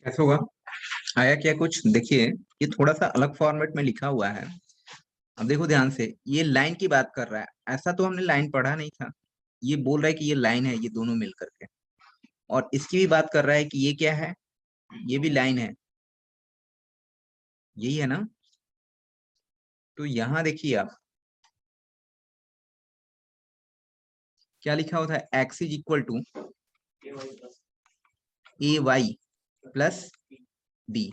कैसे होगा? आया क्या कुछ? देखिए, ये थोड़ा सा अलग फॉर्मेट में लिखा हुआ है। अब देखो ध्यान से, ये लाइन की बात कर रहा है। ऐसा तो हमने लाइन पढ़ा नहीं था। ये बोल रहा है कि ये लाइन है, ये दोनों मिल करके। और इसकी भी बात कर रहा है कि ये क्या है, ये भी लाइन है। यही है ना? तो यहाँ देखिए आप, क्या लिखा हुआ था? X is equal to A Y plus B,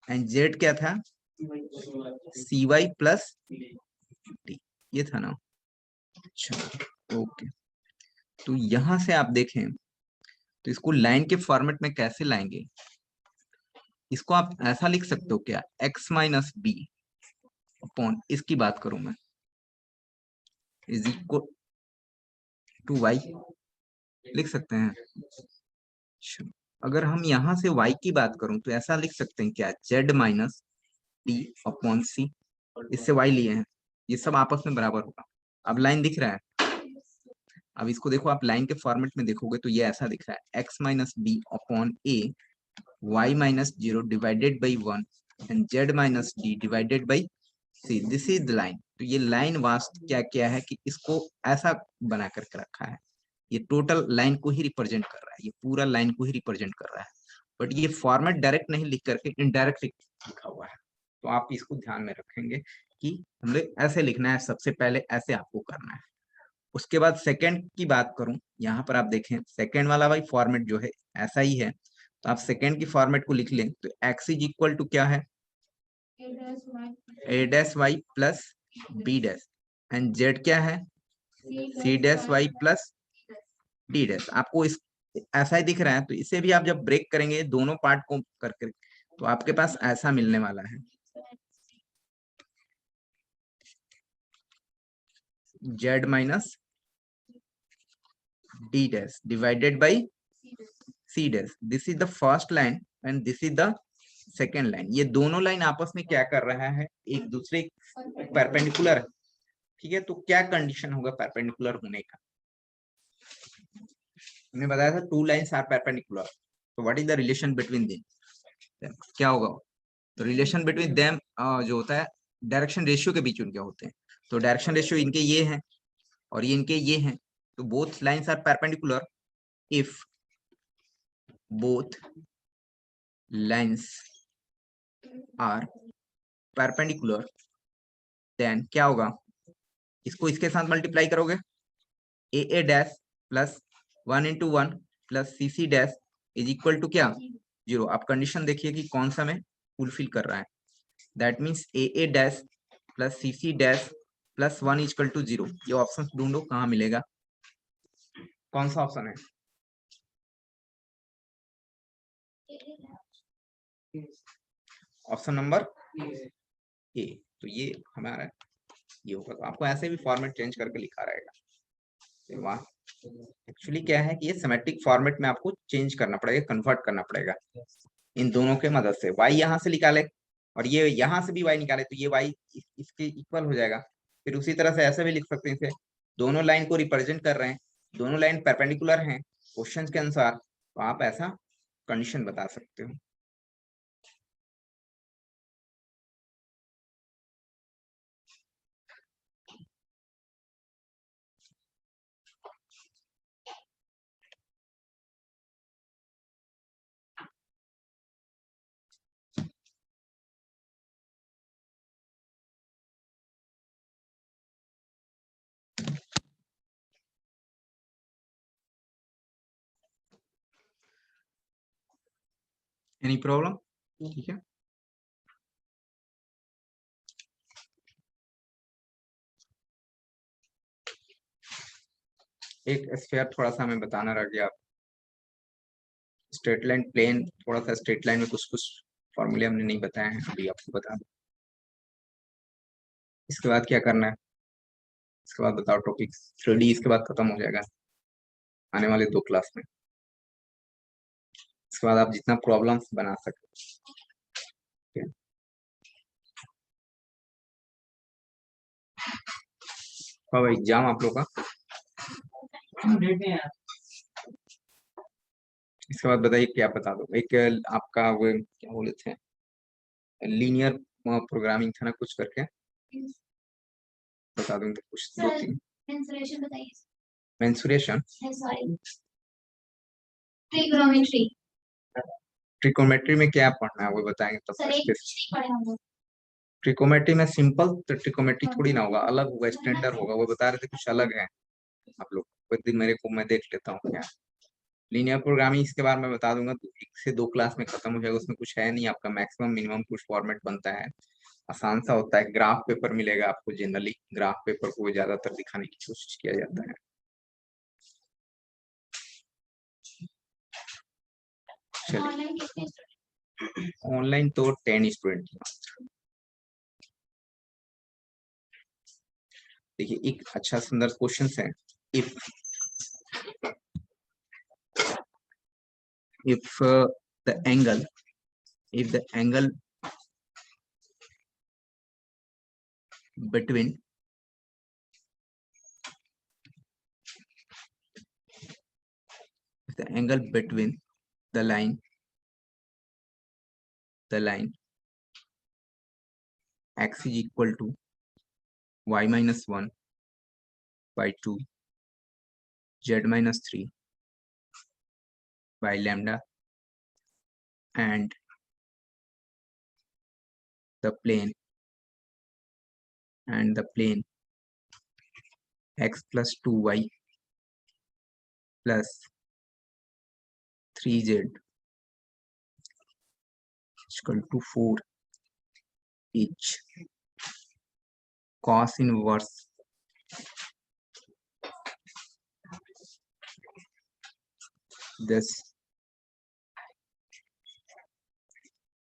and Z क्या था? C Y plus D. ये था ना? अच्छा, ओके। तो यहां से आप देखें तो इसको लाइन के फॉर्मेट में कैसे लाएंगे? इसको आप ऐसा लिख सकते हो क्या? एक्स माइनस बी अपॉन, इसकी बात करूं मैं, इज इक्वल टू वाई, लिख सकते हैं। अच्छा, अगर हम यहां से y की बात करूं तो ऐसा लिख सकते हैं क्या? z माइनस डी अपॉन सी। इससे y लिए हैं, ये सब आपस में बराबर होगा। अब लाइन दिख रहा है? अब इसको देखो, आप लाइन के फॉर्मेट में देखोगे तो ये ऐसा दिख रहा है, X minus B upon A y minus zero divided by one and z minus D divided by C. This is the line. तो ये लाइन वास्तव क्या क्या है कि इसको ऐसा बना करके रखा है। ये टोटल लाइन को ही रिप्रेजेंट कर रहा है, ये पूरा लाइन को ही रिप्रेजेंट कर रहा है। बट ये फॉर्मेट डायरेक्ट नहीं लिख करके इनडायरेक्ट लिखा हुआ है। तो आप इसको ध्यान में रखेंगे कि हमें ऐसे लिखना है, सबसे पहले ऐसे आपको करना है। उसके बाद सेकंड की बात करूं, यहाँ पर आप देखें सेकंड वाला भाई फॉर्मेट जो है ऐसा ही है। तो आप सेकंड की फॉर्मेट को लिख लें तो एक्स इज इक्वल टू क्या है? A dash Y plus B dash, and Z क्या है? C dash Y plus D dash. आपको इस ऐसा ही दिख रहा है, तो इसे भी आप जब ब्रेक करेंगे दोनों पार्ट को करके, तो आपके पास ऐसा मिलने वाला है, Z minus D dash divided by C dash. This is the first line and this is the second line. ये दोनों लाइन आपस में क्या कर रहा है? एक दूसरे परपेंडिकुलर है। ठीक है, तो क्या कंडीशन होगा परपेंडिकुलर होने का? हमने बताया था टू लाइंस आर परपेंडिकुलर, तो what is the relation between them? क्या होगा? तो रिलेशन बिटवीन देम जो होता है, डायरेक्शन रेशियो के बीच उनके होते हैं। तो डायरेक्शन रेशियो इनके ये हैं और ये इनके ये हैं। तो both lines are perpendicular if both lines are perpendicular, then क्या होगा? इसको इसके साथ मल्टीप्लाई करोगे, A dash plus one into one plus C C dash is equal to क्या? जीरो। आप कंडीशन देखिए कि कौन सा में फुलफिल कर रहा है। That means A dash plus C C dash plus one is equal to zero. ये ऑप्शन ढूंढो कहाँ मिलेगा, कौन सा ऑप्शन है? Option number A. तो ये हमारा ये होगा। तो आपको ऐसे भी फॉर्मेट चेंज करके लिखा रहेगा। वाह, एक्चुअली क्या है कि ये सिमेट्रिक फॉर्मेट में आपको चेंज करना पड़ेगा, कन्वर्ट करना पड़ेगा इन दोनों के मदद से। y यहाँ से निकाले और ये यहाँ से भी y निकाले तो ये y इसके इक्वल हो जाएगा। फिर उसी तरह से ऐसे भी लिख सकते हैं इसे, दोनों लाइन को रिप्रेजेंट कर रहे हैं, दोनों लाइन परपेंडिकुलर हैं क्वेश्चंस के अनुसार, तो आप ऐसा कंडीशन बता सकते हो। Any problem? ठीक है, एक स्फीयर थोड़ा सा हमें बताना रह गया। स्ट्रेट लाइन प्लेन, थोड़ा सा स्ट्रेट लाइन में कुछ कुछ फॉर्मूले हमने नहीं बताए हैं, अभी आपको बता दूं। इसके बाद क्या करना है? इसके बाद बताओ टॉपिक 3D, इसके बाद खत्म हो जाएगा आने वाले 2 क्लास में। इसके बाद आप जितना प्रॉब्लम्स बना सकते हैं। कब एग्जाम आप लोग का? इसके बाद बताइए क्या बता दो। एक आपका वो क्या बोले थे, लीनियर प्रोग्रामिंग था ना कुछ करके, बता दूंगा कुछ दो तीन। मेंसुरेशन बताइए। Mensuration, sorry, trigonometry. ट्रिकोमेट्री में क्या पढ़ना है वो बताएंगे तब। सर एक कुछ नहीं पढ़े हम लोग। ट्रिकोमेट्री में सिंपल तो ट्रिकोमेट्री थोड़ी ना होगा, अलग होगा, स्टैंडर्ड होगा। वो बता रहे थे कुछ अलग है आप लोग। कोई दिन मेरे को, मैं देख लेता हूँ क्या लीनियर प्रोग्रामिंग। इसके बारे में बता दूंगा, तो 1 से 2 क्लास में खत्म हो जाएगा। उसमें कुछ है नहीं, आपका मैक्सिमम मिनिमम कुछ फॉर्मेट बनता है, आसान सा होता है। ग्राफ पेपर मिलेगा आपको, जनरली ग्राफ पेपर को ज्यादातर दिखाने की कोशिश किया जाता है। ऑनलाइन कितने स्टूडेंट? ऑनलाइन तो 10 स्टूडेंट। देखिए एक अच्छा सुंदर क्वेश्चन है। If the angle, if the angle between the line x is equal to y minus 1 by 2 z minus 3 by lambda, and the plane x plus 2y plus 3z equal to 4 each cos inverse this,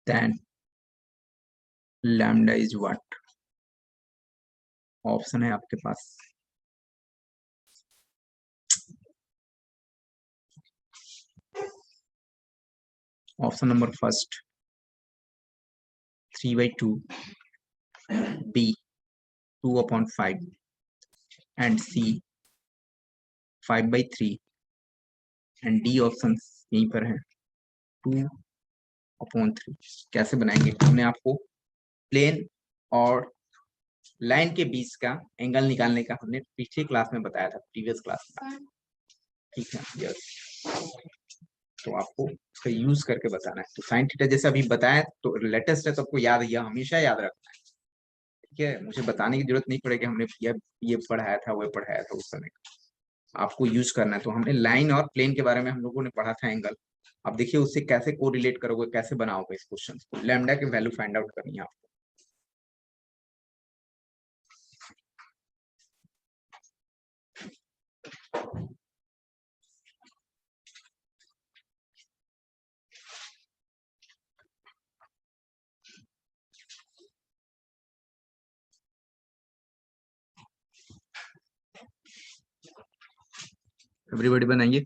then lambda is what? Option है आपके पास। Option number first 3/2, B 2/5 and C 5/3 and D option यहीं पर है 2/3। कैसे बनाएंगे? हमने आपको प्लेन और लाइन के बीच का एंगल निकालने का हमने पिछली क्लास में बताया था, प्रीवियस क्लास में, ठीक है। यस, तो आपको उसका यूज करके बताना है। तो साइन थीटा जैसे अभी बताया, तो लेटेस्ट है तो आपको याद, यह हमेशा याद रखना है, ठीक है। मुझे बताने की जरूरत नहीं पड़ेगी, हमने ये पढ़ाया था, वो पढ़ाया था उस समय, आपको यूज करना है। तो हमने लाइन और प्लेन के बारे में हम लोगों ने पढ़ा था, एंगल। अब देखिए उससे कैसे कोरिलेट करोगे, कैसे बनाओगे इस क्वेश्चन को। लैम्डा की वैल्यू फाइंड आउट करनी है आपको। एवरीबॉडी बनाइए।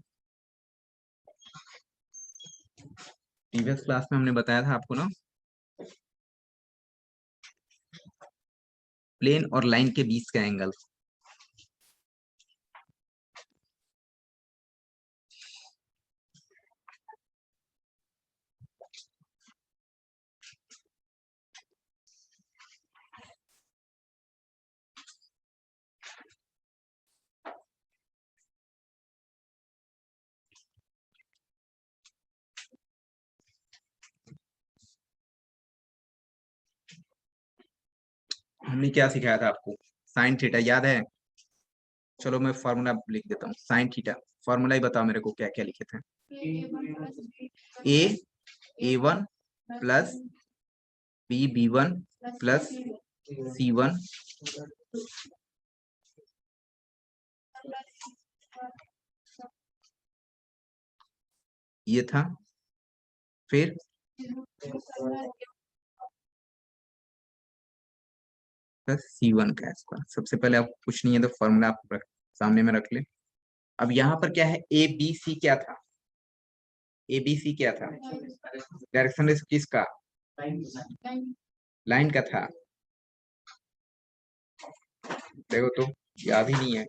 प्रीवियस क्लास में हमने बताया था आपको ना, प्लेन और लाइन के बीच का एंगल। हमने क्या सिखाया था आपको? साइन थीटा याद है? चलो मैं फॉर्मूला लिख देता हूँ। साइन थीटा फॉर्मूला ही बताओ मेरे को, क्या क्या लिखे थे? A1 plus B1 plus C1 ये था। फिर प्लस C1 का स्क्वायर। सबसे पहले आपको कुछ नहीं है तो फॉर्मूला आप सामने में रख ले। अब यहाँ पर क्या है? ए बी सी क्या था? ए बी सी क्या था? डायरेक्शन किसका? लाइन का था। देखो तो याद ही नहीं है।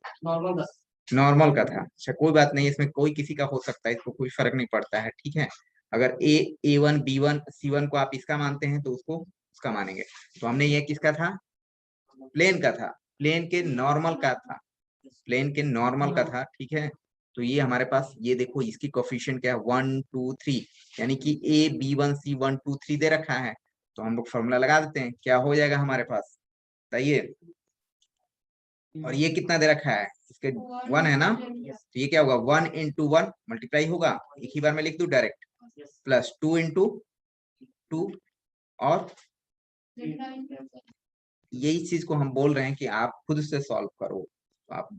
नॉर्मल का था। अच्छा कोई बात नहीं, इसमें कोई किसी का हो सकता है, इसको कोई फर्क नहीं पड़ता है, ठीक है। अगर A1 B1 C1 को आप इसका मानते हैं तो उसको उसका मानेंगे। तो हमने ये किसका था, प्लेन का था, प्लेन के नॉर्मल का था, प्लेन के नॉर्मल का था, ठीक है। तो ये हमारे पास ये देखो इसकी कोफिशिएंट क्या है 1 2 3, यानी कि A B1C1 2 3 दे रखा है। तो हम लोग फॉर्मूला लगा देते हैं, क्या हो जाएगा हमारे पास, बताइए। और ये कितना दे रखा है, इसके 1 है ना, तो ये क्या होगा 1 इंटू 1 मल्टीप्लाई होगा, एक ही बार में लिख दूं डायरेक्ट, प्लस 2 इंटू 2, और यही चीज को हम बोल रहे हैं कि आप खुद से सॉल्व करो। तो आप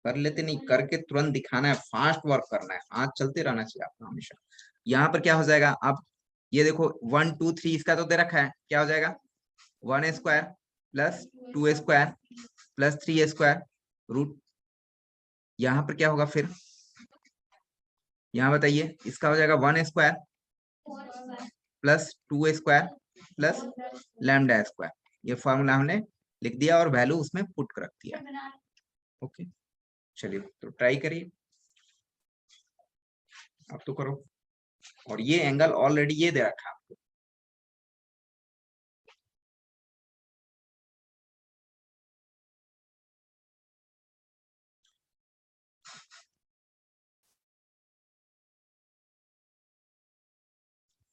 कर लेते नहीं, करके तुरंत दिखाना है, फास्ट वर्क करना है, हाथ चलते रहना चाहिए आपका हमेशा। यहाँ पर क्या हो जाएगा, अब ये देखो 1 2 3 इसका तो दे रखा है, क्या हो जाएगा 1 square plus 2 square plus 3 square root, यहाँ पर क्या होगा फिर, यहाँ बताइए, इसका हो जाएगा 1 square plus 2 square plus lambda square. ये फॉर्मूला हमने लिख दिया और वैल्यू उसमें पुट कर रख दिया। ओके चलिए तो ट्राई करिए, अब तो करो। और ये एंगल ऑलरेडी ये दे रखा है आपको,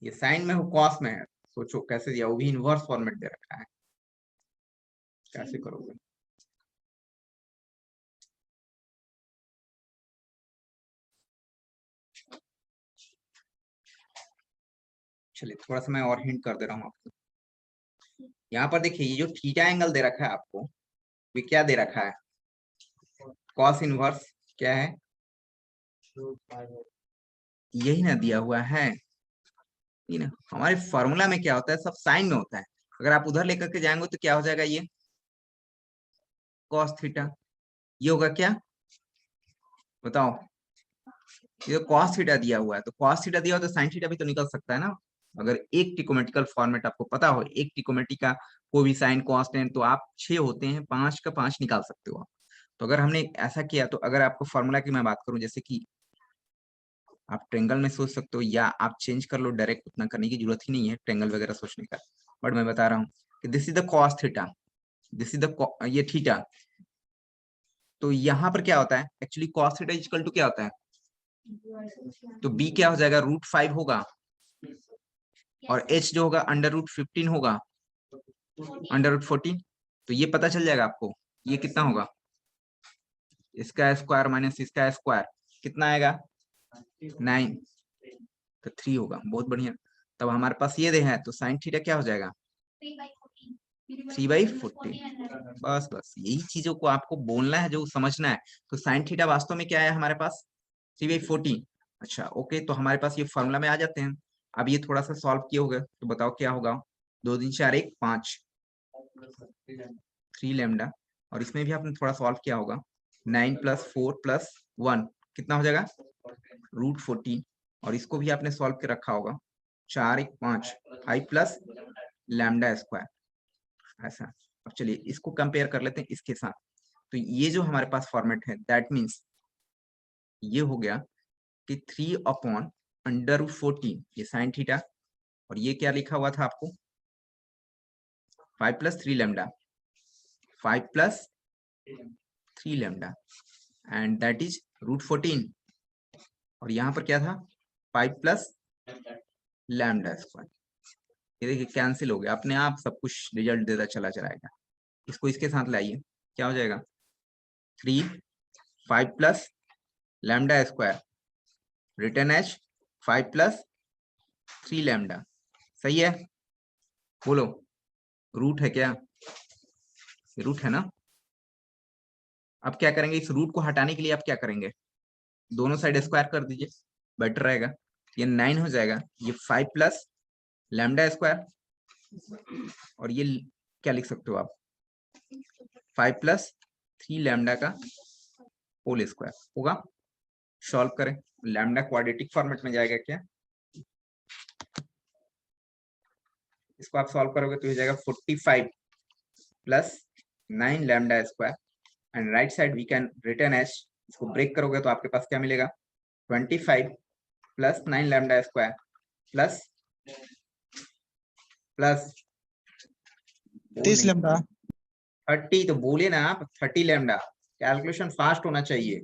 ये साइन में हो कॉस में है, सोचो कैसे दिया, वो भी इनवर्स फॉर्मेट दे रखा है, कैसे करोगे। चलिए थोड़ा सा मैं और हिंट कर दे रहा हूँ आपको। यहाँ पर देखिए ये जो थीटा एंगल दे रखा है आपको, ये क्या दे रखा है, कॉस इनवर्स क्या है, यही ना दिया हुआ है, ठीक है ना। हमारे फॉर्मूला में क्या होता है, सब साइन में होता है, अगर आप उधर लेकर के जाएंगे तो क्या हो जाएगा, ये कॉस थीटा, ये होगा क्या बताओ, ये कॉस थीटा दिया हुआ है, तो कॉस थीटा दिया हुआ तो साइन थीटा भी तो निकल सकता है ना। अगर एक ट्रिकोमेट्रिकल फॉर्मेट आपको पता हो, एक ट्रिकोमेट्री का कोई भी साइन कांस्टेंट, तो आप 6 होते हैं, 5 का 5 निकाल सकते हो आप। तो अगर हमने ऐसा किया, तो अगर आपको फॉर्मूला की मैं बात करूं, जैसे कि आप ट्रेंगल में सोच सकते हो, या आप चेंज कर लो डायरेक्ट, उतना करने की जरूरत ही नहीं है ट्रेंगल वगैरह सोचने का। बट मैं बता रहा हूँ कि this is the cos theta, this is the ये थीटा। तो यहाँ पर क्या होता है, actually cos theta equal to क्या होता है, तो बी क्या हो जाएगा √5 होगा, और एच जो होगा √15 होगा, √14। तो ये पता चल जाएगा आपको, ये कितना होगा, इसका स्क्वायर माइनस इसका स्क्वायर कितना आएगा 9, तो 3 होगा, बहुत बढ़िया। तब हमारे पास ये दे है, तो साइन थीटा क्या हो जाएगा 3/14। बस बस यही चीजों को आपको बोलना है, जो समझना है। तो साइन थीटा वास्तव में क्या है हमारे पास 3/14। अच्छा ओके, तो हमारे पास ये फॉर्मूला में आ जाते हैं। अब ये थोड़ा सा सॉल्व किए होगा, तो बताओ क्या होगा, 2 3 4 1 5, 3 लैम्डा, और इसमें भी आपने थोड़ा सॉल्व किया होगा, 9 + 4 + 1 कितना हो जाएगा √14, और इसको भी आपने सॉल्व के रखा होगा, 4 1 5 5 प्लस लैम्डा स्क्वायर, ऐसा। अब चलिए इसको कंपेयर कर लेते हैं इसके साथ। तो ये जो हमारे पास फॉर्मेट है, दैट मीन्स ये हो गया कि 3/√14 ये साइन थीटा, और ये क्या लिखा हुआ था आपको 5 + 3 lambda, 5 + 3 lambda, and that is √14। और यहाँ पर क्या था 5 + लैम्डा स्क्वायर। ये देखिए कैंसिल हो गया अपने आप, सब कुछ रिजल्ट देता चला जाएगा। इसको इसके साथ लाइए, क्या हो जाएगा 3 5 + lambda square written as 5 + 3 lambda, सही है, बोलो रूट है क्या, रूट है ना। अब क्या करेंगे, इस रूट को हटाने के लिए आप क्या करेंगे, दोनों साइड स्क्वायर कर दीजिए, बेटर रहेगा। ये 9 हो जाएगा, ये 5 + लैम्डा स्क्वायर, और ये क्या लिख सकते हो आप 5 + 3 लैम्डा का होल स्क्वायर होगा। सॉल्व करें, लैम्डा क्वाड्रेटिक फॉर्मेट में जाएगा क्या, इसको आप सॉल्व करोगे तो हो जाएगा 45 + 9 lambda square and right side we can written as, इसको ब्रेक करोगे तो आपके पास क्या मिलेगा 25 plus 9 lambda square plus 30 lambda 30, तो बोले ना आप 30 लैम्डा, कैलकुलेशन फास्ट होना चाहिए।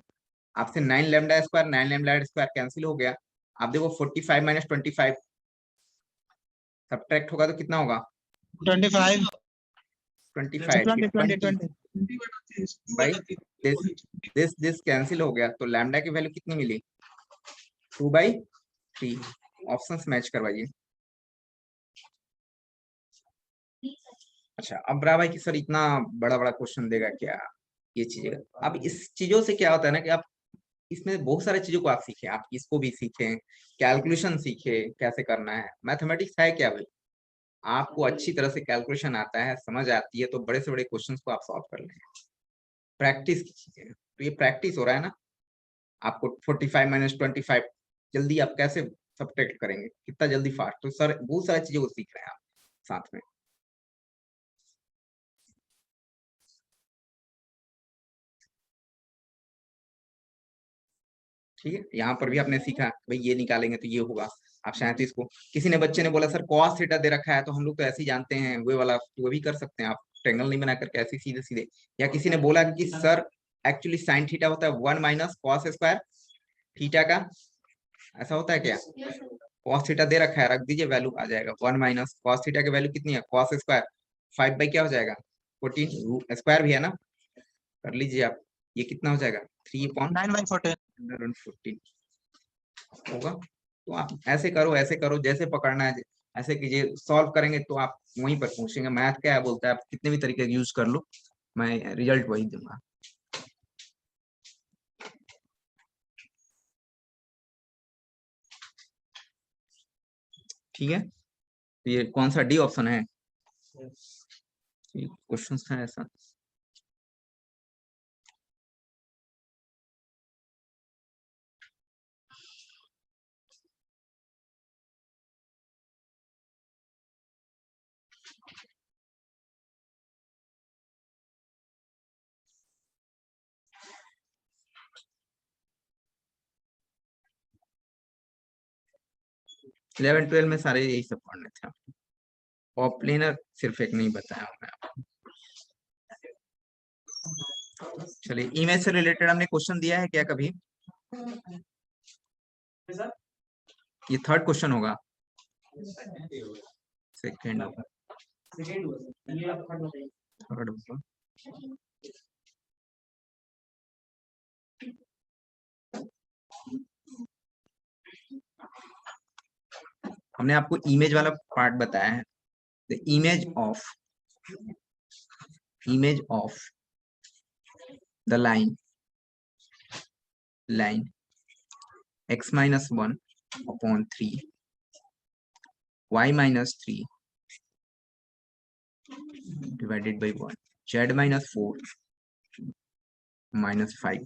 आपसे 9 lambda square 9 lambda square cancel हो गया। आप देखो 45 माइनस 25 सब्ट्रैक्ट होगा तो कितना होगा 25 25 20 20 20 भाई दिस कैंसिल हो गया तो लैम्डा की वैल्यू कितनी मिली 2/3। ऑप्शंस मैच करवाइए। अच्छा अब रहा भाई कि सर इतना बड़ा बड़ा क्वेश्चन देगा क्या, ये चीजें। अब इस चीजों से क्या होता है ना कि आप इसमें बहुत सारी चीजों को आप सीखे, आप इसको भी सीखे, कैलकुलेशन सीखे कैसे करना है। मैथमेटिक्स है क्या भाई, आपको अच्छी तरह से कैलकुलेशन आता है, समझ आती है, तो बड़े से बड़े क्वेश्चंस को आप सॉल्व कर लेंगे। प्रैक्टिस की चीजें, तो ये प्रैक्टिस हो रहा है ना। आपको 45 माइनस 25 जल्दी आप कैसे सब्ट्रैक्ट करेंगे, कितना जल्दी फास्ट, तो सर बहुत सारी चीजों को सीख रहे हैं आप साथ में। ठीक है, यहाँ पर भी आपने सीखा भाई ये निकालेंगे तो ये होगा। आप चाहें तो इसको, किसी ने बच्चे ने बोला सर cos थीटा दे रखा है तो हम लोग तो ऐसे ही जानते हैं वो वाला, तो वो भी कर सकते हैं आप, ट्रायंगल नहीं बना करके ऐसे सीधे सीधे। या किसी ने बोला कि सर एक्चुअली साइन थीटा होता है 1 माइनस कॉस स्क्वायर थीटा का, ऐसा होता है क्या। cos थीटा दे रखा है, रख दीजिए, वैल्यू आ जाएगा 1 माइनस कॉस थीटा की वैल्यू कितनी है cos स्क्वायर 5 बाई क्या हो जाएगा 14, स्क्वायर भी है ना, कर लीजिए आप, ये कितना हो जाएगा 3/14 होगा। तो आप ऐसे करो जैसे पकड़ना है ऐसे कीजिए, सॉल्व करेंगे तो आप वहीं पर पूछेंगे मैथ क्या है बोलता है, आप कितने भी तरीके का यूज कर लो, मैं रिजल्ट वही दूंगा। ठीक है, तो ये कौन सा डी ऑप्शन है, क्वेश्चन था ऐसा। इलेवन ट्वेल्व में सारे यही सब पढ़ने थे आपको, पॉपलेनर सिर्फ एक नहीं बताया हूं मैं आपको। चलिए इमेज से रिलेटेड हमने क्वेश्चन दिया है क्या कभी, ये थर्ड क्वेश्चन होगा, सेकेंड होगा, थर्ड होगा। हमने आपको इमेज वाला पार्ट बताया है, the image of the line x minus 1 upon 3 y minus 3 divided by 1 z minus 4 minus 5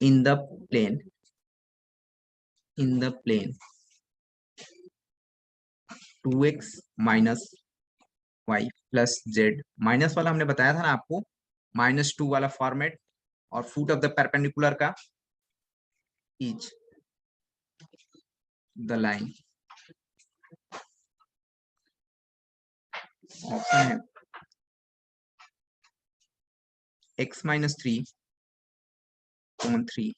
in the plane 2x minus y plus z, minus वाला हमने बताया था ना आपको, -2 वाला फॉर्मेट, और फुट ऑफ द परपेंडिकुलर का इज द लाइन। ऑप्शन है x minus 3 upon 3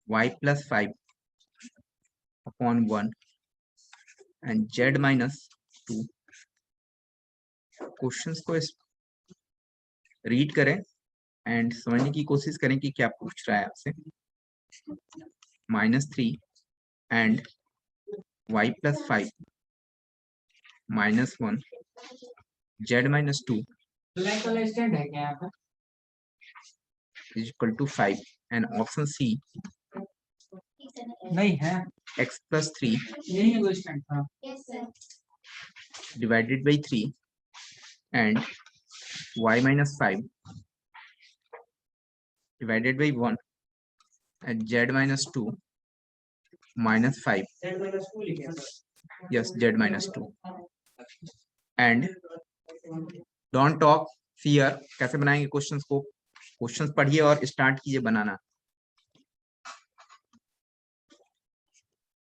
y plus 5 upon 1 and z minus 2। Questions को रीड करें एंड समझने की कोशिश करें कि क्या पूछ रहा है आपसे। -3 and y plus 5 -1 z minus 2 is equal to 5 and option C नहीं है x plus 3 यही है वो स्टैंड था divided by 3 and y minus 5 divided by 1 and z minus 2 minus 5, yes z minus 2, and don't talk figure कैसे बनाएंगे questions को, questions पढ़िए और स्टार्ट कीजिए बनाना।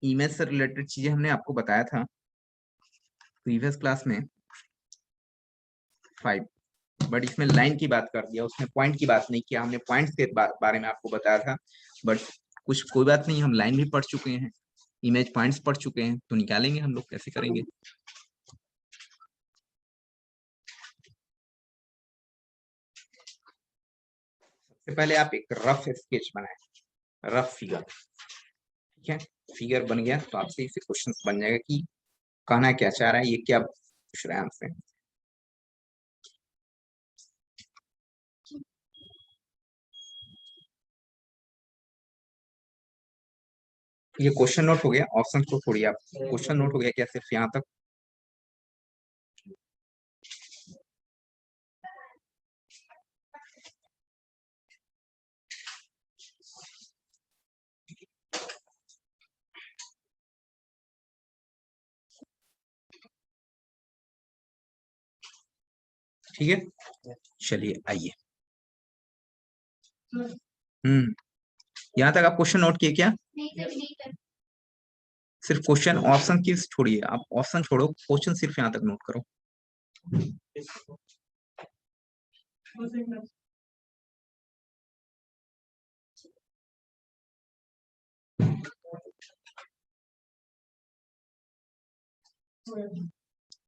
इमेज से रिलेटेड चीजें हमने आपको बताया था प्रीवियस क्लास में 5, बट इसमें लाइन की बात कर दिया, उसमें पॉइंट की बात नहीं किया। हमने पॉइंट्स के बारे में आपको बताया था, बट कुछ कोई बात नहीं, हम लाइन भी पढ़ चुके हैं, इमेज पॉइंट्स पढ़ चुके हैं, तो निकालेंगे हम लोग, कैसे करेंगे। सबसे पहले आप एक रफ स्केच बनाएं, रफ फिगर, ठीक है। फिगर बन गया तो आपसे इसे क्वेश्चन बन जाएगा कि कहना क्या चाह रहा है, ये क्या पूछ रहा है हमसे। ये क्वेश्चन नोट हो गया, ऑप्शन को छोड़िए आप, क्वेश्चन नोट हो गया क्या सिर्फ यहाँ तक। ठीक है, चलिए आइए। यहाँ तक आप क्वेश्चन नोट किए क्या? नहीं सर, नहीं सर। सिर्फ क्वेश्चन, ऑप्शन की छोड़िए आप, ऑप्शन छोड़ो, क्वेश्चन सिर्फ यहाँ तक नोट करो।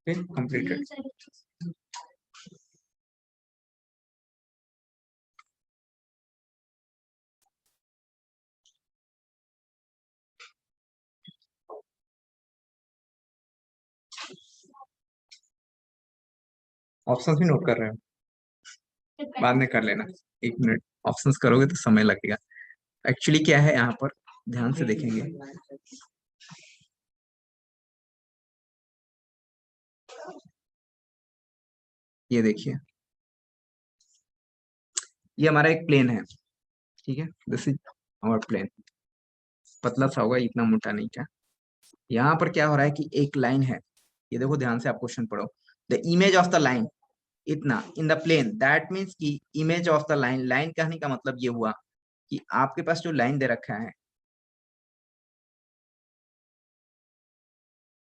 कंप्लीटेड। नहीं सर। ऑप्शन भी नोट कर रहे हो, बाद में कर लेना, 1 मिनट। ऑप्शंस करोगे तो समय लगेगा। एक्चुअली क्या है यहाँ पर, ध्यान से देखेंगे, ये देखिए, ये हमारा एक प्लेन है, ठीक है, दिस इज आवर प्लेन, पतला सा होगा, इतना मोटा नहीं था। यहाँ पर क्या हो रहा है कि एक लाइन है, ये देखो ध्यान से आप क्वेश्चन पढ़ो, the image of the line इतना in the plane, that means की image of the line, line कहने का मतलब ये हुआ कि आपके पास जो लाइन दे रखा है,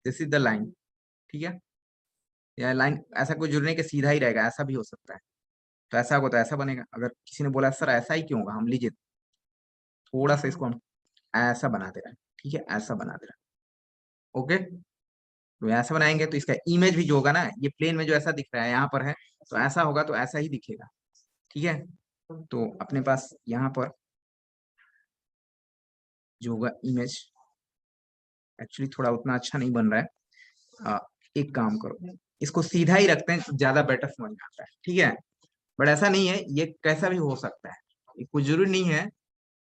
दिस इज द लाइन, ठीक है। यह लाइन ऐसा कोई जुड़ने के सीधा ही रहेगा, ऐसा भी हो सकता है, तो ऐसा होगा तो ऐसा बनेगा। अगर किसी ने बोला सर ऐसा ही क्यों होगा, हम लीजिए थोड़ा सा इसको हम ऐसा बना दे रहे हैं, ठीक है, ऐसा बना दे रहे हैं, ओके। तो ऐसा बनाएंगे तो इसका इमेज भी जो होगा ना, ये प्लेन में जो ऐसा दिख रहा है यहाँ पर है, तो ऐसा होगा तो ऐसा ही दिखेगा, ठीक है। तो अपने पास यहाँ पर जो होगा इमेज, एक्चुअली थोड़ा उतना अच्छा नहीं बन रहा है, एक काम करो, इसको सीधा ही रखते हैं, ज्यादा बेटर समझ में आता है, ठीक है। बट ऐसा नहीं है, ये कैसा भी हो सकता है, ये कुछ जरूरी नहीं है,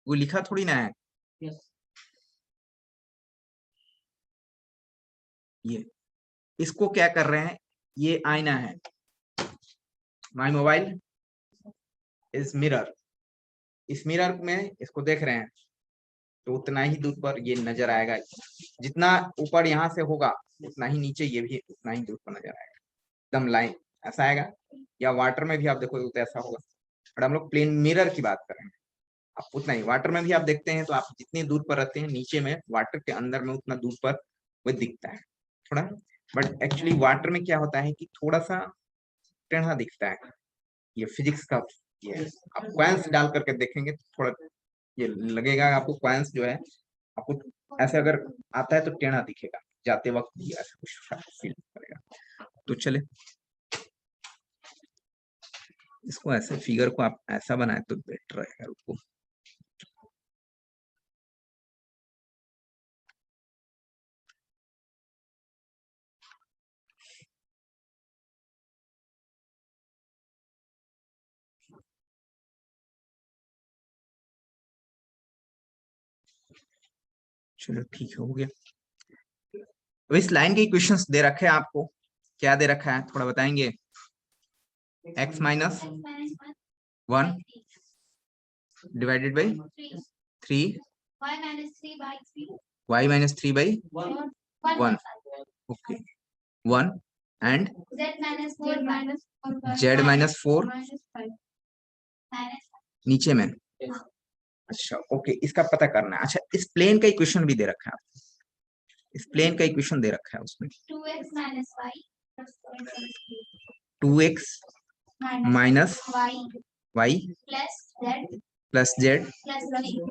वो लिखा थोड़ी ना है। ये इसको क्या कर रहे हैं, ये आईना है, माई मोबाइल इज मिरर, इस मिरर में इसको देख रहे हैं, तो उतना ही दूर पर ये नजर आएगा, जितना ऊपर यहाँ से होगा उतना ही नीचे ये भी उतना ही दूर पर नजर आएगा, एकदम लाइन ऐसा आएगा। या वाटर में भी आप देखोगे तो ऐसा होगा, बट हम लोग प्लेन मिरर की बात कर रहे हैं। आप उतना ही वाटर में भी आप देखते हैं, तो आप जितनी दूर पर रहते हैं नीचे में, वाटर के अंदर में उतना दूर पर वो दिखता है थोड़ा। बट एक्चुअली वाटर में क्या होता है कि थोड़ा सा टेढ़ा दिखता है, ये फिजिक्स का ये है। आप क्वांस डाल करके देखेंगे तो थोड़ा ये लगेगा आपको, क्वांस जो है आपको ऐसे अगर आता है तो टेढ़ा दिखेगा, जाते वक्त भी ऐसा कुछ फील करेगा। तो चले इसको ऐसे फिगर को आप ऐसा बनाए तो बेटर रहेगा। रुको, चलो ठीक है, हो गया। तो इस लाइन के क्वेश्चंस दे रखे हैं आपको, क्या दे रखा है थोड़ा बताएंगे। x minus -1 1 divided by 3, y -3 by 3 y minus 3 by 1, okay 1 and Z minus 4 minus 4 Z minus 4 minus 5 minus नीचे में। अच्छा ओके, इसका पता करना है। अच्छा, इस प्लेन का इक्वेशन भी दे रखा है आपको, इस प्लेन का इक्वेशन दे रखा है उसमें 2x minus y plus 2x minus y y plus z plus z plus 3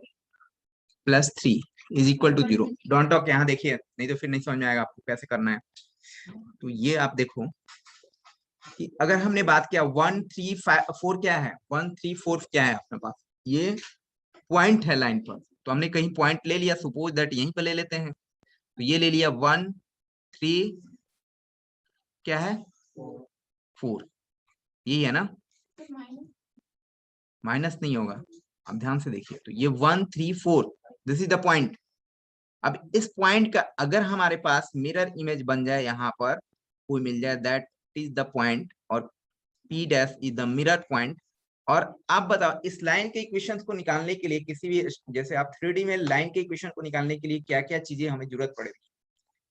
plus 3 is equal to 0। Don't talk, यहाँ देखिए, नहीं तो फिर नहीं समझ में आएगा आपको कैसे करना है। तो ये आप देखो कि अगर हमने बात किया 1 3 5 4 क्या है, 1 3 4 क्या है अपने पास, ये पॉइंट है लाइन पर। तो हमने कहीं पॉइंट ले लिया, सपोज दैट यहीं पर ले लेते हैं। तो ये ले लिया 1 3 क्या है 4, यही है ना, माइनस नहीं होगा। अब ध्यान से देखिए, तो ये 1 3 4 दिस इज द पॉइंट। अब इस पॉइंट का अगर हमारे पास मिरर इमेज बन जाए, यहाँ पर कोई मिल जाए, दैट इज द पॉइंट, और P dash is the mirror point. और आप बताओ इस लाइन के इक्वेशंस को निकालने के लिए, किसी भी जैसे आप 3D में लाइन के इक्वेशन को निकालने के लिए क्या क्या चीजें हमें जरूरत पड़ेगी,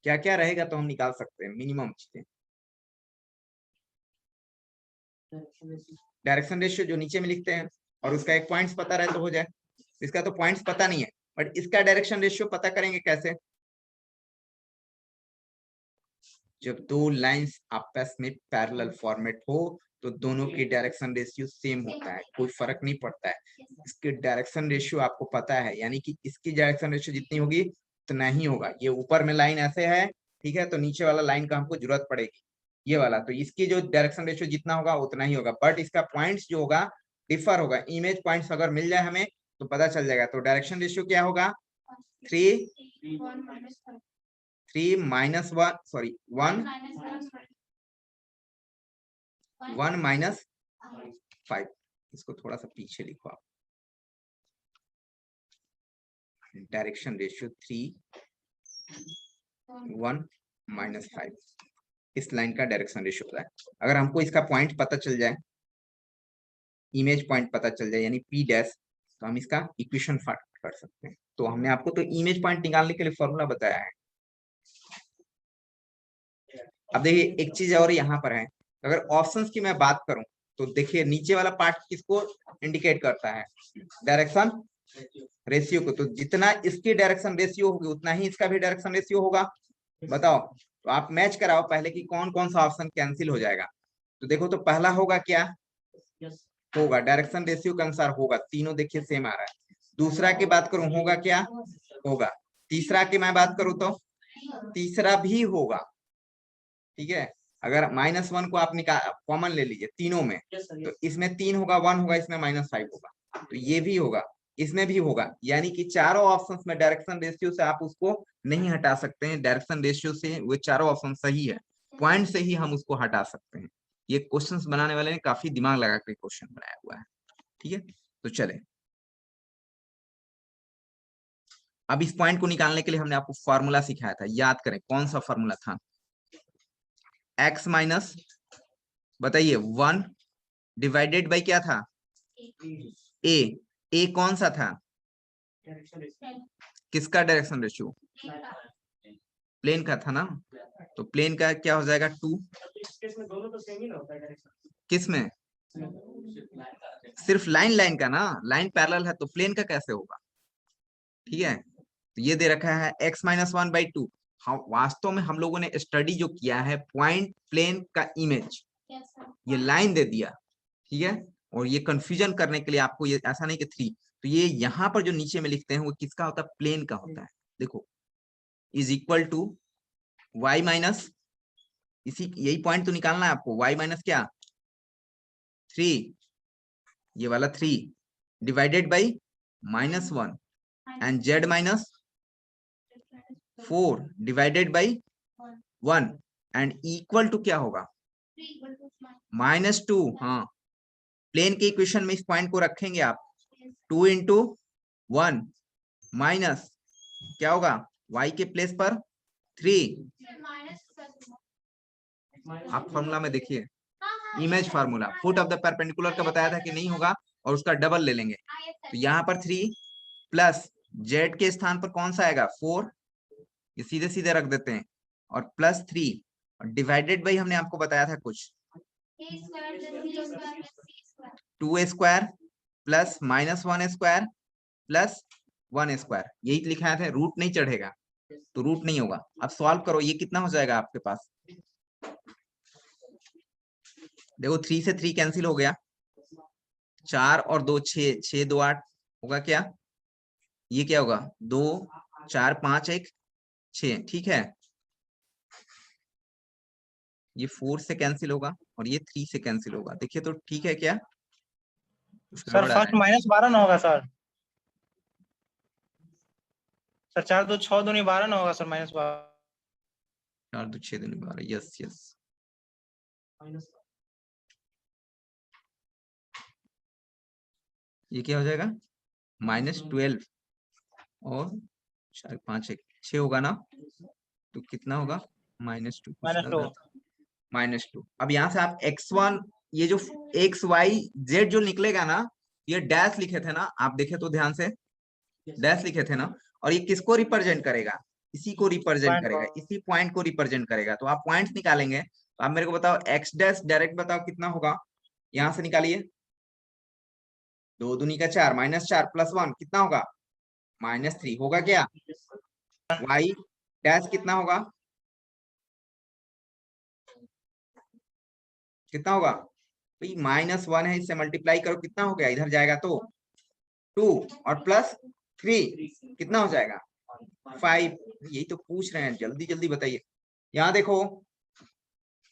क्या क्या रहेगा तो हम निकाल सकते हैं मिनिमम चीजें। डायरेक्शन रेशियो जो नीचे में लिखते हैं, और उसका एक पॉइंट्स पता रहे तो हो जाए। इसका तो पॉइंट्स पता नहीं है, बट इसका डायरेक्शन रेशियो पता करेंगे कैसे, जब दो लाइंस आपस में पैरेलल फॉर्मेट हो तो दोनों की डायरेक्शन रेशियो सेम होता है, कोई फर्क नहीं पड़ता है। इसके डायरेक्शन रेशियो आपको पता है, यानी कि इसकी डायरेक्शन रेशियो जितनी होगी उतना ही होगा। ये ऊपर में लाइन ऐसे है, ठीक है, तो नीचे वाला लाइन का हमको जरूरत पड़ेगी, ये वाला, तो इसकी जो डायरेक्शन रेशियो जितना होगा उतना ही होगा। बट इसका पॉइंट्स जो होगा डिफर होगा। इमेज पॉइंट्स अगर मिल जाए हमें तो पता चल जाएगा। तो डायरेक्शन रेशियो क्या होगा, 3 माइनस 1 सॉरी 1 1 माइनस 5। इसको थोड़ा सा पीछे लिखो आप। डायरेक्शन रेशियो 3 1 माइनस 5, इस लाइन का डायरेक्शन रेशियो पता है। अगर हमको इसका पॉइंट पता चल जाए, इमेज पॉइंट पता चल जाए यानी P डैश, तो हम इसका इक्वेशन फाइंड कर सकते हैं। तो हमने आपको तो इमेज पॉइंट निकालने के लिए फॉर्मूला बताया है। अब देखिए एक चीज और यहाँ पर है, अगर ऑप्शंस की मैं बात करूं तो देखिए नीचे वाला पार्ट किसको इंडिकेट करता है, डायरेक्शन रेशियो को। तो जितना इसकी डायरेक्शन रेशियो होगी उतना ही इसका भी डायरेक्शन रेशियो होगा। बताओ, तो आप मैच कराओ पहले कि कौन कौन सा ऑप्शन कैंसिल हो जाएगा। तो देखो, तो पहला होगा क्या, होगा डायरेक्शन रेशियो के अनुसार होगा, तीनों देखिए सेम आ रहा है। दूसरा की बात करूं होगा क्या, होगा। तीसरा की मैं बात करूं तो तीसरा भी होगा, ठीक है। अगर -1 को आप निकाल कॉमन ले लीजिए तीनों में, तो इसमें 3 होगा, 1 होगा, इसमें -5 होगा, तो ये भी होगा, इसमें भी होगा। यानी कि चारों ऑप्शंस में डायरेक्शन रेशियो से आप उसको नहीं हटा सकते हैं। डायरेक्शन रेशियो से वो चारों ऑप्शन सही है, पॉइंट से ही हम उसको हटा सकते हैं। ये क्वेश्चंस बनाने वाले ने काफी दिमाग लगा के क्वेश्चन बनाया हुआ है, ठीक है। तो चले, अब इस पॉइंट को निकालने के लिए हमने आपको फॉर्मूला सिखाया था, याद करें कौन सा फॉर्मूला था, x माइनस, बताइए 1 डिवाइडेड बाई क्या था, ए कौन सा था, किसका डायरेक्शन रेशियो, प्लेन का था ना। तो प्लेन का क्या हो जाएगा 2, किस में, सिर्फ लाइन का ना, लाइन पैरेलल है तो प्लेन का कैसे होगा, ठीक है। तो ये दे रखा है x माइनस 1/2। हाँ, वास्तव में हम लोगों ने स्टडी जो किया है पॉइंट प्लेन का इमेज, ये लाइन दे दिया, ठीक है। और ये कंफ्यूजन करने के लिए आपको, ये ऐसा नहीं कि 3, तो ये यहाँ पर जो नीचे में लिखते हैं वो किसका होता है, प्लेन का होता है। देखो is equal to y minus, इसी यही पॉइंट तो निकालना है आपको, y माइनस क्या 3, ये वाला 3 divided by -1 and z minus 4 divided by 1 and equal to क्या होगा -2। हाँ, प्लेन के इक्वेशन में इस पॉइंट को रखेंगे आप, 2 इंटू 1 माइनस क्या होगा, y के प्लेस पर 3। आप फॉर्मूला में देखिए, image formula foot of the perpendicular का बताया था कि नहीं होगा, और उसका डबल ले लेंगे। तो यहाँ पर 3 प्लस z के स्थान पर कौन सा आएगा 4, ये सीधे सीधे रख देते हैं, और +3, और डिवाइडेड बाई हमने आपको बताया था कुछ A square plus B square plus C square. 2a square plus minus 1 square plus 1 square, यही लिखा है, रूट नहीं चढ़ेगा तो रूट नहीं होगा। अब सॉल्व करो, ये कितना हो जाएगा आपके पास, देखो 3 से 3 कैंसिल हो गया, 4 और 2 6, 6 2 8 होगा क्या, ये क्या होगा 2 4 5 1 6, ठीक है। ये 4 से कैंसिल होगा और ये 3 से कैंसिल होगा, देखिए तो ठीक है क्या, कुछ सर गड़बड़ आ रहा फर्स्ट है। -12 ना होगा सर। सर 4 2 6 दूनी 12 ना होगा सर, -12। 4 2 6 2 12, yes yes. ये क्या हो जाएगा -12 और 4 5 1 6 होगा ना, तो कितना होगा -2, कुछ लग रहा -2। था -2। अब यहाँ से आप x1, ये जो x y z जो निकलेगा ना, ये डैश लिखे थे ना, आप देखे तो ध्यान से, डैश लिखे थे ना, और ये किसको रिप्रेजेंट करेगा, इसी को रिप्रेजेंट पॉइंट करेगा, इसी पॉइंट को रिप्रेजेंट करेगा। तो आप पॉइंट्स निकालेंगे, तो आप मेरे को बताओ x डैश डायरेक्ट बताओ कितना होगा, यहां से निकालिए, 2 दूनी का 4 -4 प्लस 1 कितना होगा -3 होगा क्या, y डैश कितना होगा, कितना होगा भाई, -1 है, इससे मल्टीप्लाई करो, कितना हो गया, इधर जाएगा तो 2 और प्लस 3 कितना हो जाएगा 5। यही तो पूछ रहे हैं, जल्दी जल्दी बताइए। यहाँ देखो,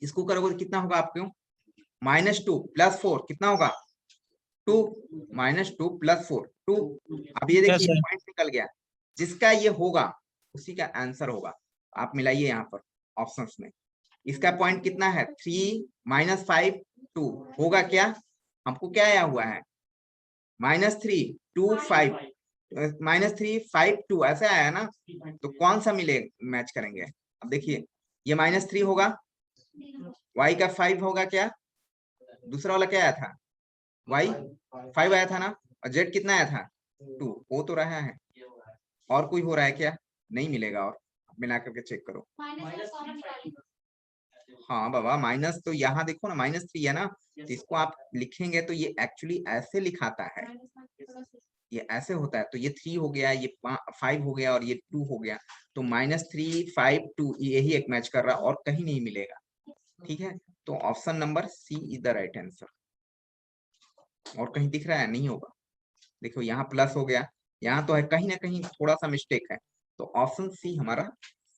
इसको करोगे तो कितना होगा आपको, -2 प्लस 4 कितना होगा 2, -2 प्लस 4 2। अब ये देखिए सर पॉइंट निकल गया, जिसका ये होगा उसी का आंसर होगा। आप मिलाइए यहाँ पर ऑप्शंस में, इसका पॉइंट कितना है 3 -5 2 होगा क्या, हमको क्या आया हुआ है -3 2 5, -3 5 2 ऐसे आया है ना, तो कौन सा मिले मैच करेंगे। अब देखिए ये -3 होगा, y का 5 होगा क्या, दूसरा वाला क्या आया था y 5 आया था ना, और z कितना आया था 2, हो तो रहा है, और कोई हो रहा है क्या, नहीं मिलेगा, और मिला करके चेक करो। Minus का common निकालेंगे। हाँ बाबा, माइनस तो यहाँ देखो ना -3 है ना, तो इसको आप लिखेंगे तो ये एक्चुअली ऐसे लिखाता है, ये ऐसे होता है, तो ये 3 हो गया, ये 5 हो गया और ये 2 हो गया, तो -3 5 2 यही एक मैच कर रहा, और कहीं नहीं मिलेगा, ठीक है। तो option number C is the right answer, और कहीं दिख रहा है नहीं होगा, देखो यहाँ प्लस हो गया, यहाँ तो है, कहीं ना कहीं थोड़ा सा मिस्टेक है, तो ऑप्शन सी हमारा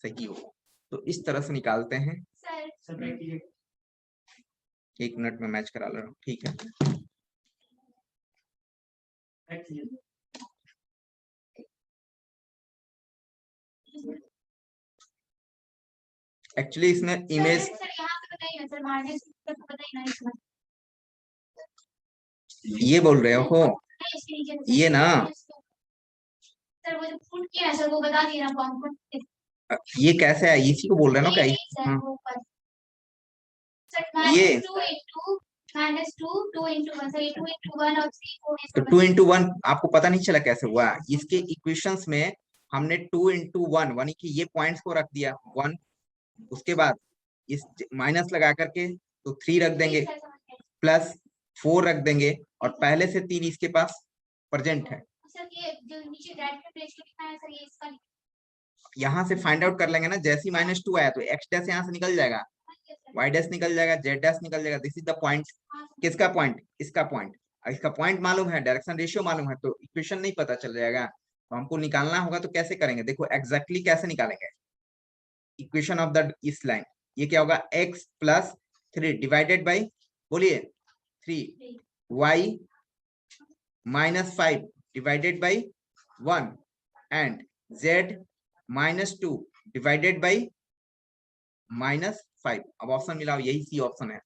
सही होगा। तो इस तरह से निकालते हैं, सर 1 मिनट में मैच करा ले रहा हूँ, ठीक है। एक्चुअली इसमें इमेज, सर यहाँ पे तो नहीं है सर, माइनस तो पता ही नहीं इसमें। ये बोल रहे हो नहीं, इसके नीचे तो ये ना, सर वो जो पुट किया है सर वो बता दिए ना कौन ये कैसे है, इसी को बोल रहे हो ना, क्या सर हाँ, वो ऊपर सर ये -2 2 into 1 सर 2 into 1 और 3 4 तो 2 into 1 आपको पता नहीं चला कैसे हुआ, इसके इक्वेशंस में हमने 2 into 1 यानी कि ये पॉइंट्स को रख दिया 1, उसके बाद इस माइनस लगा करके तो 3 रख देंगे, प्लस 4 रख देंगे, और पहले से 3 इसके पास प्रेजेंट है, सर ये जो नीचे रेड में प्लेस लिखा है सर ये इसका यहाँ से फाइंड आउट कर लेंगे ना, जैसे ही -2 आया तो x डैश यहाँ से निकल जाएगा, y डैश निकल जाएगा, z डैश निकल जाएगा, दिस इज द पॉइंट, किसका पॉइंट, इसका पॉइंट, इसका पॉइंट मालूम है, डायरेक्शन रेशियो मालूम है, तो इक्वेशन नहीं पता चल जाएगा, तो हमको निकालना होगा, तो कैसे करेंगे, देखो एग्जैक्टली कैसे निकालेंगे, इक्वेशन ऑफ द इस लाइन, ये क्या होगा x प्लस 3 डिवाइडेड बाई, बोलिए 3 y -5 divided by 1 and z -2 divided by -5। अब ऑप्शन मिलाओ, यही सी ऑप्शन है।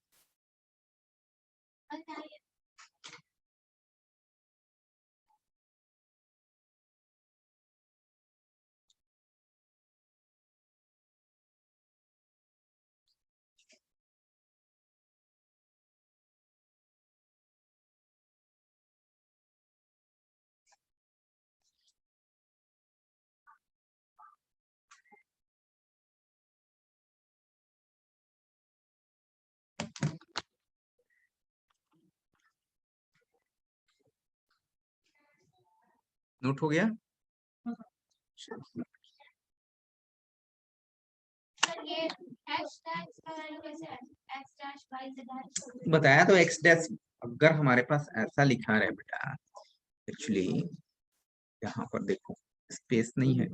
नोट हो गया? सर ये x डैश का वैल्यू कैसे है? x dash y z dash बताया तो एक्स डैश, अगर हमारे पास ऐसा लिखा रहे बेटा, एक्चुअली यहाँ पर देखो स्पेस नहीं है,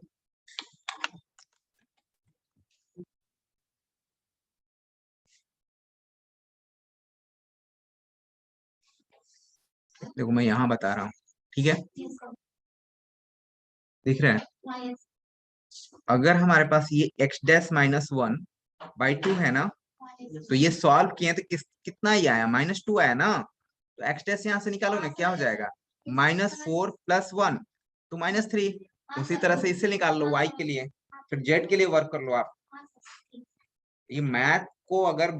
देखो मैं यहाँ बता रहा हूँ, ठीक है, दिख रहा है? y अगर हमारे पास ये एक्स डैश माइनस 1/2 है ना, तो ये सॉल्व किए तो कितना ही आया, -2 आया ना, तो एक्स डैश यहाँ से निकालो ना, क्या हो जाएगा, -4 + 1 तो -3। उसी तरह से इससे निकाल लो y के लिए, फिर z के लिए वर्क कर लो आप। ये मैथ को अगर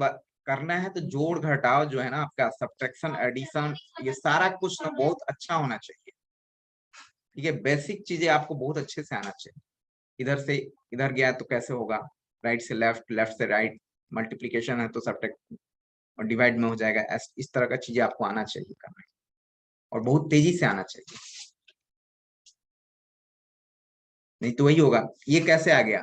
करना है तो जोड़ घटाव जो है ना आपका, सब्ट्रैक्शन एडिशन, ये सारा कुछ ना बहुत अच्छा होना चाहिए, ठीक है, बेसिक चीजें आपको बहुत अच्छे से आना चाहिए। इधर से इधर गया तो कैसे होगा, राइट से लेफ्ट, लेफ्ट से राइट, मल्टीप्लिकेशन है तो सब्ट्रैक्ट और डिवाइड में हो जाएगा, इस तरह का चीजें आपको आना चाहिए करना, और बहुत तेजी से आना चाहिए, नहीं तो वही होगा। ये कैसे आ गया,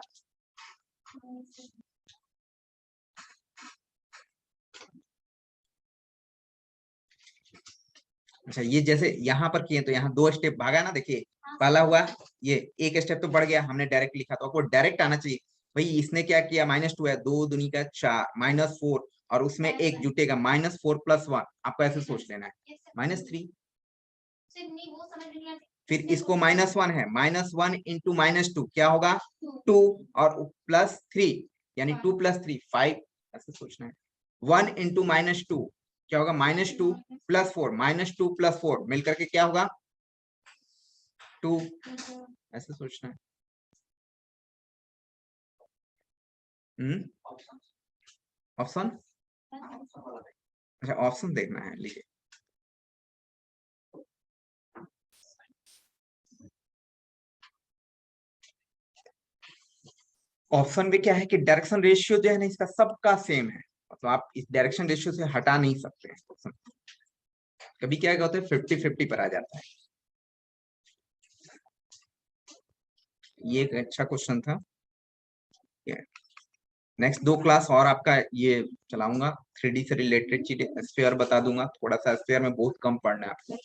अच्छा ये जैसे यहाँ पर किए तो यहाँ 2 स्टेप भागा ना, देखिए पहला हुआ, ये एक स्टेप तो बढ़ गया, हमने डायरेक्ट लिखा, तो आपको डायरेक्ट आना चाहिए। भाई इसने क्या किया, -2 है, 2 दूनी का 4, -4 और उसमें एक जुटेगा, -4 + 1, आपको ऐसे सोच लेना है, -3। फिर इसको -1 है, -1 × -2 क्या होगा, 2 और +3 यानी 2 + 3 5, ऐसे सोचना है। 1 × -2 क्या होगा, -2 + 4, -2 + 4 मिलकर के क्या होगा, 2, ऐसे सोचना है। ऑप्शन, अच्छा ऑप्शन देखना है, लिखिए। ऑप्शन में क्या है कि डायरेक्शन रेशियो जो है ना इसका सबका सेम है, तो आप इस डायरेक्शन रेशियो से हटा नहीं सकते हैं ऑप्शन। कभी क्या होता है 50-50 पर आ जाता है। ये एक अच्छा क्वेश्चन था। नेक्स्ट 2 क्लास और आपका ये चलाऊंगा, 3D से रिलेटेड चीजें, स्फीयर बता दूंगा, थोड़ा सा स्फीयर में बहुत कम पढ़ना है आपको।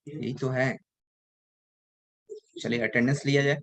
यही तो है, चलिए अटेंडेंस लिया जाए।